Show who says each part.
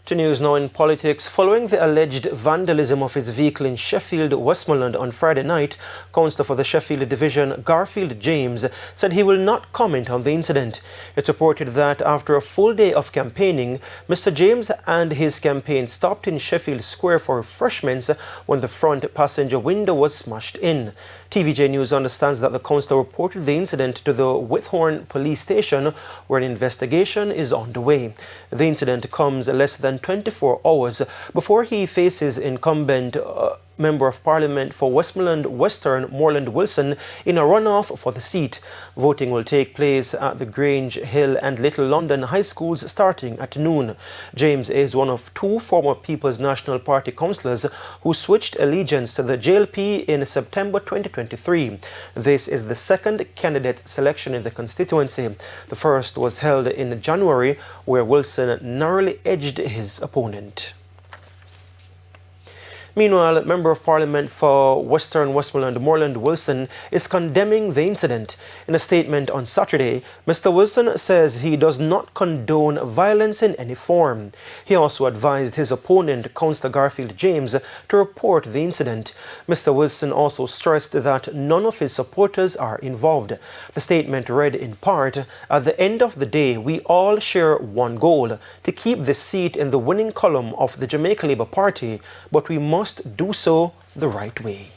Speaker 1: To news now in politics. Following the alleged vandalism of his vehicle in Sheffield, Westmoreland on Friday night, Councillor for the Sheffield Division, Garfield James, said he will not comment on the incident. It's reported that after a full day of campaigning, Mr. James and his campaign stopped in Sheffield Square for refreshments when the front passenger window was smashed in. TVJ News understands that the councillor reported the incident to the Whithorn police station, where an investigation is underway. The incident comes less than 24 hours before he faces incumbent Member of Parliament for Westmoreland Western, Moreland Wilson, in a runoff for the seat. Voting will take place at the Grange Hill and Little London High Schools starting at noon. James is one of two former People's National Party councillors who switched allegiance to the JLP in September 2023. This is the second candidate selection in the constituency. The first was held in January, where Wilson narrowly edged his opponent. Meanwhile, Member of Parliament for Western Westmoreland, Moreland Wilson, is condemning the incident. In a statement on Saturday, Mr. Wilson says he does not condone violence in any form. He also advised his opponent, Councillor Garfield James, to report the incident. Mr. Wilson also stressed that none of his supporters are involved. The statement read in part, "At the end of the day, we all share one goal, to keep this seat in the winning column of the Jamaica Labour Party, but we must do so the right way."